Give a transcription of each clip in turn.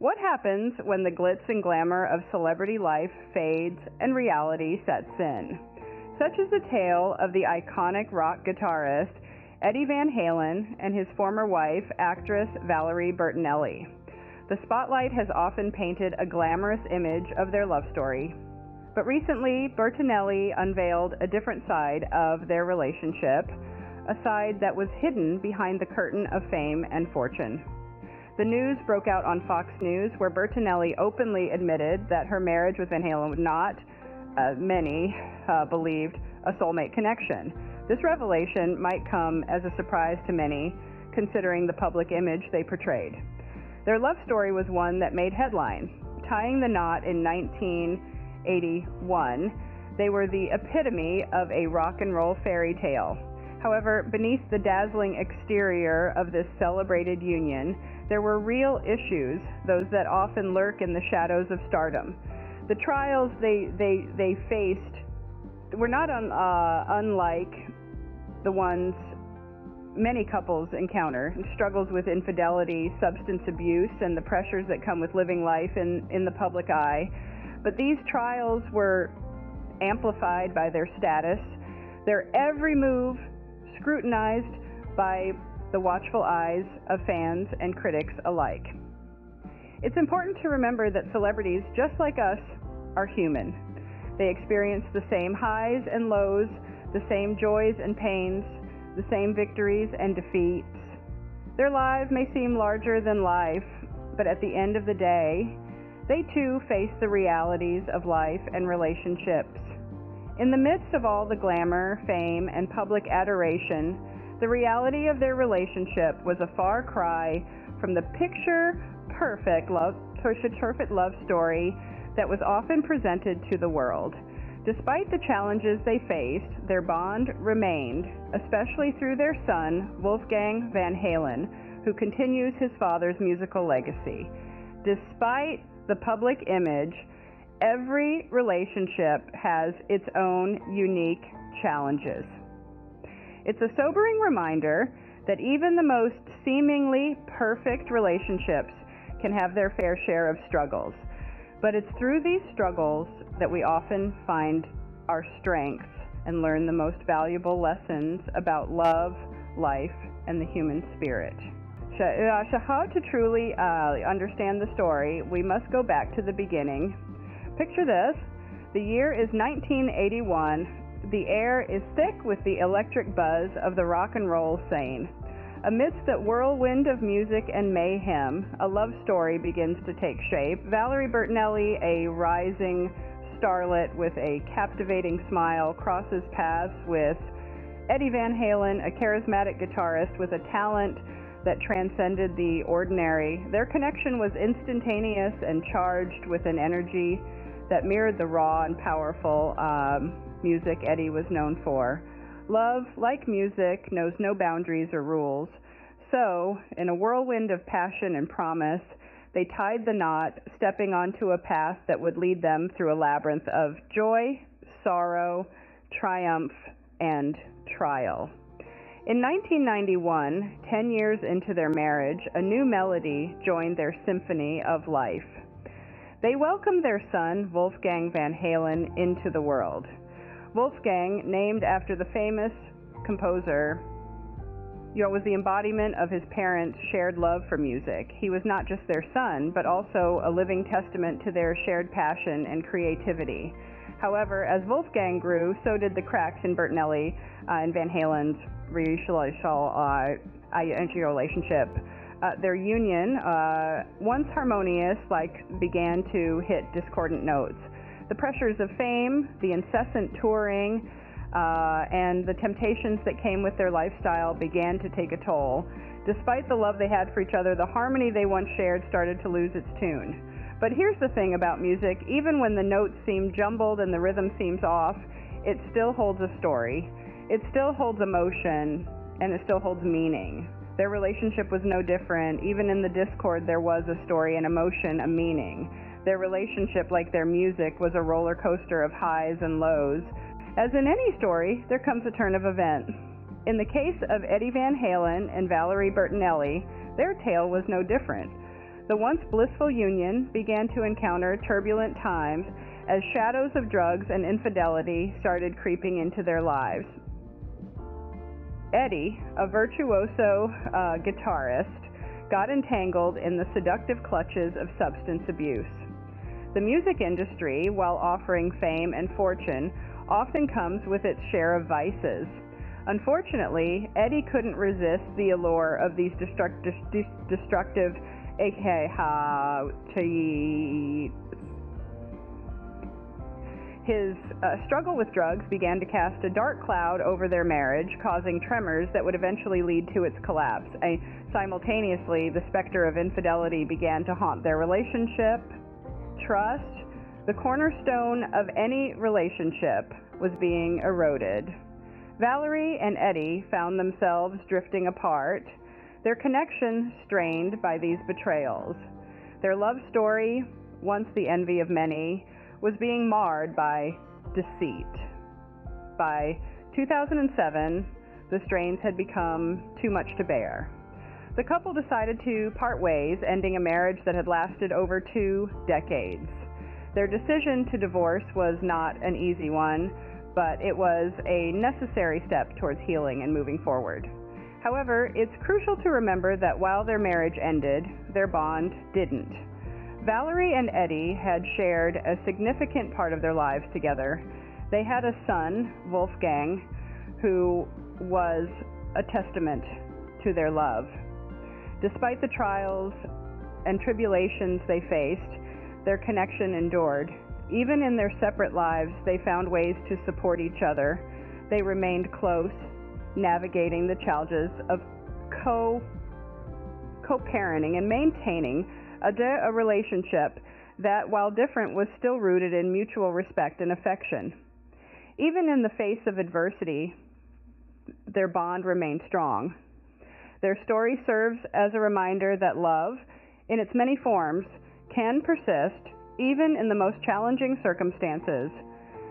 What happens when the glitz and glamour of celebrity life fades and reality sets in? Such is the tale of the iconic rock guitarist Eddie Van Halen and his former wife, actress Valerie Bertinelli. The spotlight has often painted a glamorous image of their love story, but recently Bertinelli unveiled a different side of their relationship, a side that was hidden behind the curtain of fame and fortune. The news broke out on Fox News, where Bertinelli openly admitted that her marriage with Van Halen was not, many believed, a soulmate connection. This revelation might come as a surprise to many, considering the public image they portrayed. Their love story was one that made headlines. Tying the knot in 1981, they were the epitome of a rock and roll fairy tale. However, beneath the dazzling exterior of this celebrated union, there were real issues, those that often lurk in the shadows of stardom. The trials they faced were not unlike the ones many couples encounter: struggles with infidelity, substance abuse, and the pressures that come with living life in the public eye. But these trials were amplified by their status, their every move scrutinized by the watchful eyes of fans and critics alike. It's important to remember that celebrities, just like us, are human. They experience the same highs and lows, the same joys and pains, the same victories and defeats. Their lives may seem larger than life, but at the end of the day, they too face the realities of life and relationships. In the midst of all the glamour, fame, and public adoration, the reality of their relationship was a far cry from the picture-perfect love story that was often presented to the world. Despite the challenges they faced, their bond remained, especially through their son, Wolfgang Van Halen, who continues his father's musical legacy. Despite the public image, every relationship has its own unique challenges. It's a sobering reminder that even the most seemingly perfect relationships can have their fair share of struggles. But it's through these struggles that we often find our strengths and learn the most valuable lessons about love, life, and the human spirit. To truly understand the story, we must go back to the beginning. Picture this. The year is 1981. The air is thick with the electric buzz of the rock and roll scene. Amidst that whirlwind of music and mayhem, a love story begins to take shape. Valerie Bertinelli, a rising starlet with a captivating smile, crosses paths with Eddie Van Halen, a charismatic guitarist with a talent that transcended the ordinary. Their connection was instantaneous and charged with an energy that mirrored the raw and powerful music Eddie was known for. Love, like music, knows no boundaries or rules. So, in a whirlwind of passion and promise, they tied the knot, stepping onto a path that would lead them through a labyrinth of joy, sorrow, triumph, and trial. In 1991, 10 years into their marriage, a new melody joined their symphony of life. They welcomed their son, Wolfgang Van Halen, into the world. Wolfgang, named after the famous composer, was the embodiment of his parents' shared love for music. He was not just their son, but also a living testament to their shared passion and creativity. However, as Wolfgang grew, so did the cracks in Bertinelli and Van Halen's relationship. Their union, once harmonious, began to hit discordant notes. The pressures of fame, the incessant touring, and the temptations that came with their lifestyle began to take a toll. Despite the love they had for each other, the harmony they once shared started to lose its tune. But here's the thing about music: even when the notes seem jumbled and the rhythm seems off, it still holds a story. It still holds emotion, and it still holds meaning. Their relationship was no different. Even in the discord, there was a story, an emotion, a meaning. Their relationship, like their music, was a roller coaster of highs and lows. As in any story, there comes a turn of events. In the case of Eddie Van Halen and Valerie Bertinelli, their tale was no different. The once blissful union began to encounter turbulent times as shadows of drugs and infidelity started creeping into their lives. Eddie, a virtuoso guitarist, got entangled in the seductive clutches of substance abuse. The music industry, while offering fame and fortune, often comes with its share of vices. Unfortunately, Eddie couldn't resist the allure of these destructive His struggle with drugs began to cast a dark cloud over their marriage, causing tremors that would eventually lead to its collapse. Simultaneously, the specter of infidelity began to haunt their relationship. Trust, the cornerstone of any relationship, was being eroded. Valerie and Eddie found themselves drifting apart, their connection strained by these betrayals. Their love story, once the envy of many, was being marred by deceit. By 2007, the strains had become too much to bear. The couple decided to part ways, ending a marriage that had lasted over 2 decades. Their decision to divorce was not an easy one, but it was a necessary step towards healing and moving forward. However, it's crucial to remember that while their marriage ended, their bond didn't. Valerie and Eddie had shared a significant part of their lives together. They had a son, Wolfgang, who was a testament to their love. Despite the trials and tribulations they faced, their connection endured. Even in their separate lives, they found ways to support each other. They remained close, navigating the challenges of co-parenting and maintaining a relationship that, while different, was still rooted in mutual respect and affection. Even in the face of adversity, their bond remained strong. Their story serves as a reminder that love, in its many forms, can persist even in the most challenging circumstances.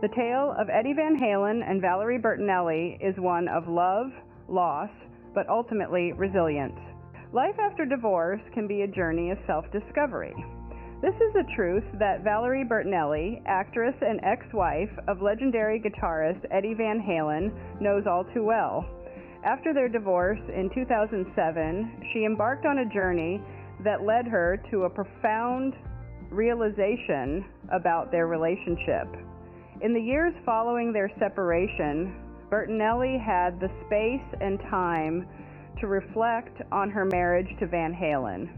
The tale of Eddie Van Halen and Valerie Bertinelli is one of love, loss, but ultimately resilience. Life after divorce can be a journey of self-discovery. This is a truth that Valerie Bertinelli, actress and ex-wife of legendary guitarist Eddie Van Halen, knows all too well. After their divorce in 2007, she embarked on a journey that led her to a profound realization about their relationship. In the years following their separation, Bertinelli had the space and time to reflect on her marriage to Van Halen.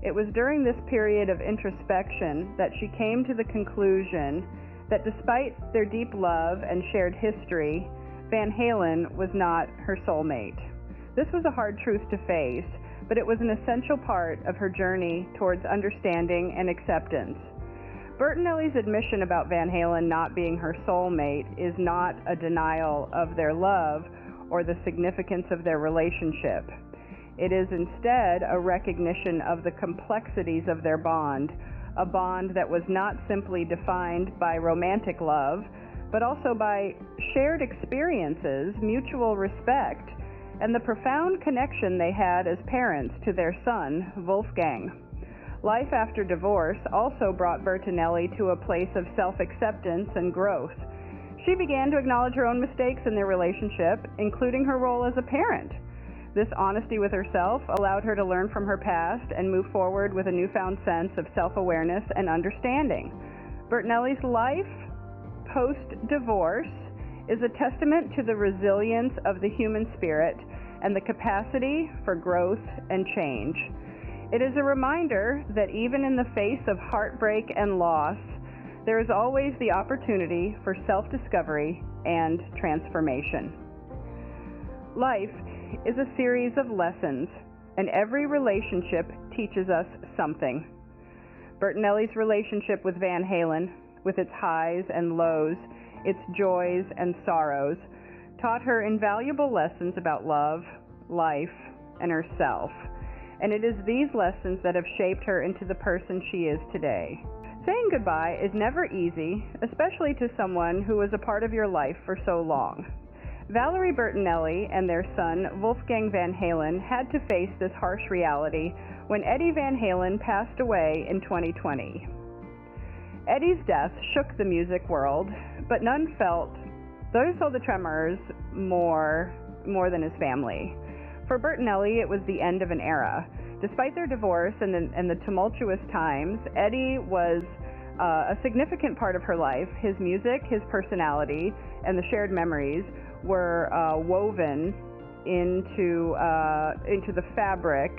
It was during this period of introspection that she came to the conclusion that despite their deep love and shared history, Van Halen was not her soulmate. This was a hard truth to face, but it was an essential part of her journey towards understanding and acceptance. Bertinelli's admission about Van Halen not being her soulmate is not a denial of their love or the significance of their relationship. It is instead a recognition of the complexities of their bond, a bond that was not simply defined by romantic love, but also by shared experiences, mutual respect, and the profound connection they had as parents to their son, Wolfgang. Life after divorce also brought Bertinelli to a place of self-acceptance and growth. She began to acknowledge her own mistakes in their relationship, including her role as a parent. This honesty with herself allowed her to learn from her past and move forward with a newfound sense of self-awareness and understanding. Bertinelli's life post-divorce is a testament to the resilience of the human spirit and the capacity for growth and change. It is a reminder that even in the face of heartbreak and loss, there is always the opportunity for self-discovery and transformation. Life is a series of lessons, and every relationship teaches us something. Bertinelli's relationship with Van Halen, with its highs and lows, its joys and sorrows, taught her invaluable lessons about love, life, and herself. And it is these lessons that have shaped her into the person she is today. Saying goodbye is never easy, especially to someone who was a part of your life for so long. Valerie Bertinelli and their son, Wolfgang Van Halen, had to face this harsh reality when Eddie Van Halen passed away in 2020. Eddie's death shook the music world, but those felt the tremors more than his family. For Bertinelli, it was the end of an era. Despite their divorce and the tumultuous times, Eddie was a significant part of her life. His music, his personality, and the shared memories were woven into the fabric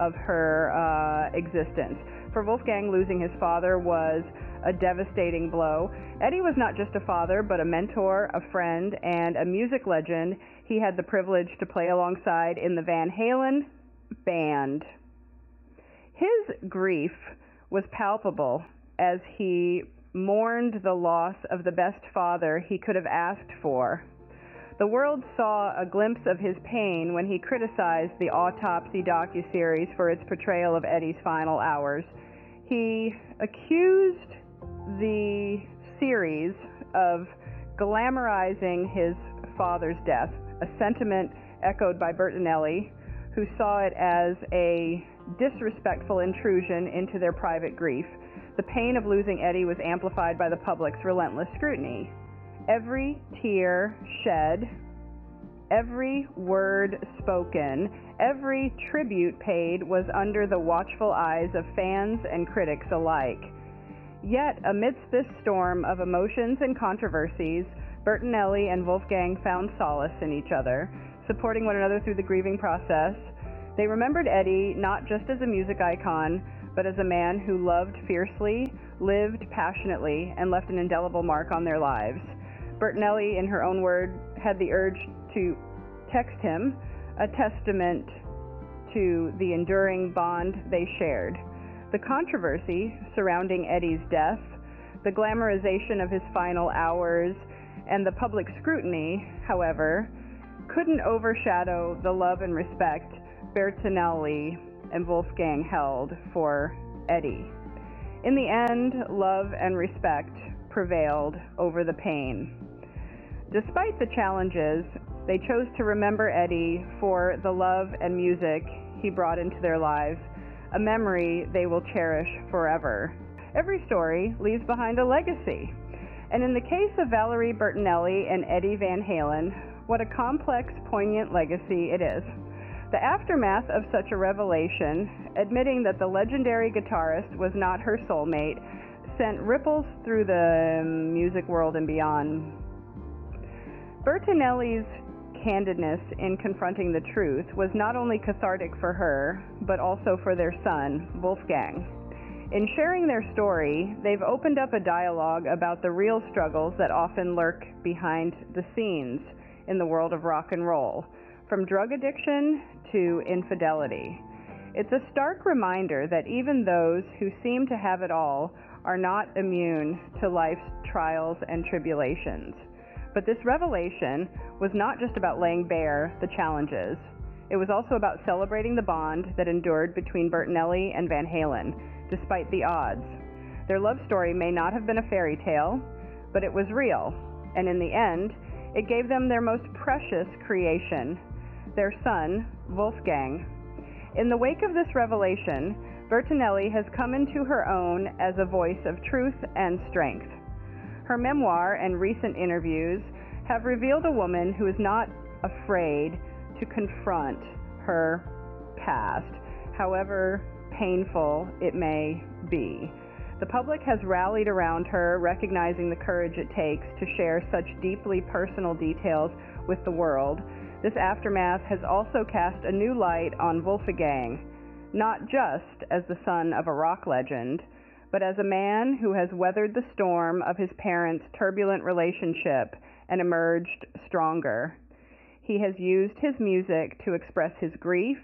of her existence. For Wolfgang, losing his father was a devastating blow. Eddie was not just a father, but a mentor, a friend, and a music legend he had the privilege to play alongside in the Van Halen band. His grief was palpable as he mourned the loss of the best father he could have asked for. The world saw a glimpse of his pain when he criticized the Autopsy docuseries for its portrayal of Eddie's final hours. He accused the series of glamorizing his father's death, a sentiment echoed by Bertinelli, who saw it as a disrespectful intrusion into their private grief. The pain of losing Eddie was amplified by the public's relentless scrutiny. Every tear shed, every word spoken, every tribute paid was under the watchful eyes of fans and critics alike. Yet, amidst this storm of emotions and controversies, Bertinelli and Wolfgang found solace in each other, supporting one another through the grieving process. They remembered Eddie not just as a music icon, but as a man who loved fiercely, lived passionately, and left an indelible mark on their lives. Bertinelli, in her own words, had the urge to text him, a testament to the enduring bond they shared. The controversy surrounding Eddie's death, the glamorization of his final hours, and the public scrutiny, however, couldn't overshadow the love and respect Bertinelli and Wolfgang held for Eddie. In the end, love and respect prevailed over the pain. Despite the challenges, they chose to remember Eddie for the love and music he brought into their lives, a memory they will cherish forever. Every story leaves behind a legacy. And in the case of Valerie Bertinelli and Eddie Van Halen, what a complex, poignant legacy it is. The aftermath of such a revelation, admitting that the legendary guitarist was not her soulmate, sent ripples through the music world and beyond. Bertinelli's candidness in confronting the truth was not only cathartic for her, but also for their son, Wolfgang. In sharing their story, they've opened up a dialogue about the real struggles that often lurk behind the scenes in the world of rock and roll, from drug addiction to infidelity. It's a stark reminder that even those who seem to have it all are not immune to life's trials and tribulations. But this revelation was not just about laying bare the challenges. It was also about celebrating the bond that endured between Bertinelli and Van Halen, despite the odds. Their love story may not have been a fairy tale, but it was real, and in the end, it gave them their most precious creation, their son, Wolfgang. In the wake of this revelation, Bertinelli has come into her own as a voice of truth and strength. Her memoir and recent interviews have revealed a woman who is not afraid to confront her past, however painful it may be. The public has rallied around her, recognizing the courage it takes to share such deeply personal details with the world. This aftermath has also cast a new light on Wolfgang, not just as the son of a rock legend, but as a man who has weathered the storm of his parents' turbulent relationship and emerged stronger. He has used his music to express his grief,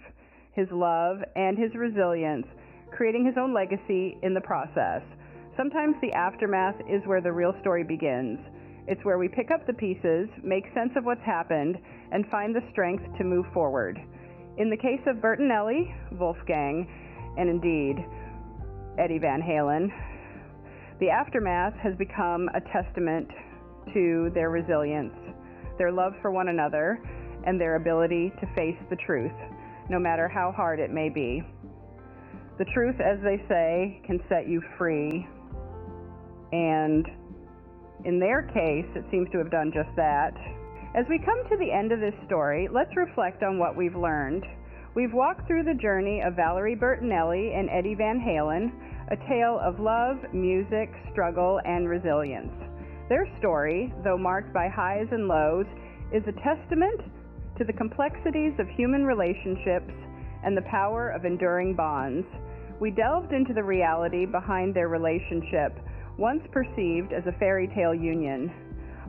his love, and his resilience, creating his own legacy in the process. Sometimes the aftermath is where the real story begins. It's where we pick up the pieces, make sense of what's happened, and find the strength to move forward. In the case of Bertinelli, Wolfgang, and indeed Eddie Van Halen, the aftermath has become a testament to their resilience, their love for one another, and their ability to face the truth, no matter how hard it may be. The truth, as they say, can set you free, and in their case, it seems to have done just that. As we come to the end of this story, let's reflect on what we've learned. We've walked through the journey of Valerie Bertinelli and Eddie Van Halen, a tale of love, music, struggle, and resilience. Their story, though marked by highs and lows, is a testament to the complexities of human relationships and the power of enduring bonds. We delved into the reality behind their relationship, once perceived as a fairy tale union.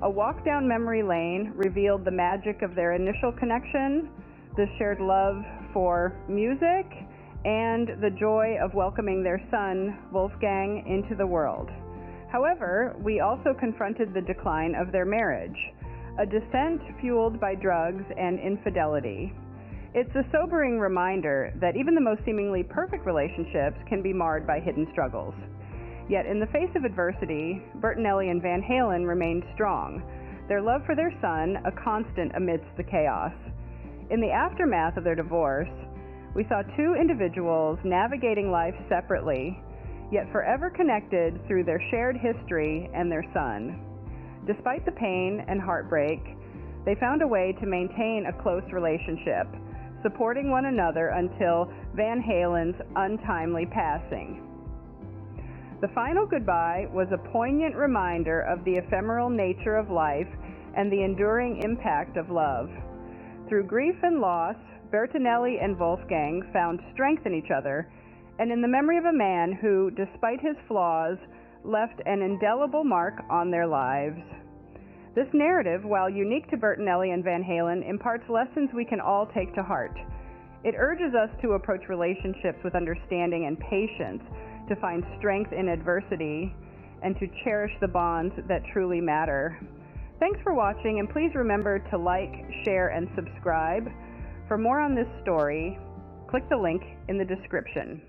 A walk down memory lane revealed the magic of their initial connection, the shared love for music, and the joy of welcoming their son, Wolfgang, into the world. However, we also confronted the decline of their marriage, a descent fueled by drugs and infidelity. It's a sobering reminder that even the most seemingly perfect relationships can be marred by hidden struggles. Yet in the face of adversity, Bertinelli and Van Halen remained strong, their love for their son a constant amidst the chaos. In the aftermath of their divorce, we saw two individuals navigating life separately, yet forever connected through their shared history and their son. Despite the pain and heartbreak, they found a way to maintain a close relationship, supporting one another until Van Halen's untimely passing. The final goodbye was a poignant reminder of the ephemeral nature of life and the enduring impact of love. Through grief and loss, Bertinelli and Wolfgang found strength in each other and in the memory of a man who, despite his flaws, left an indelible mark on their lives. This narrative, while unique to Bertinelli and Van Halen, imparts lessons we can all take to heart. It urges us to approach relationships with understanding and patience, to find strength in adversity, and to cherish the bonds that truly matter. Thanks for watching, and please remember to like, share, and subscribe. For more on this story, click the link in the description.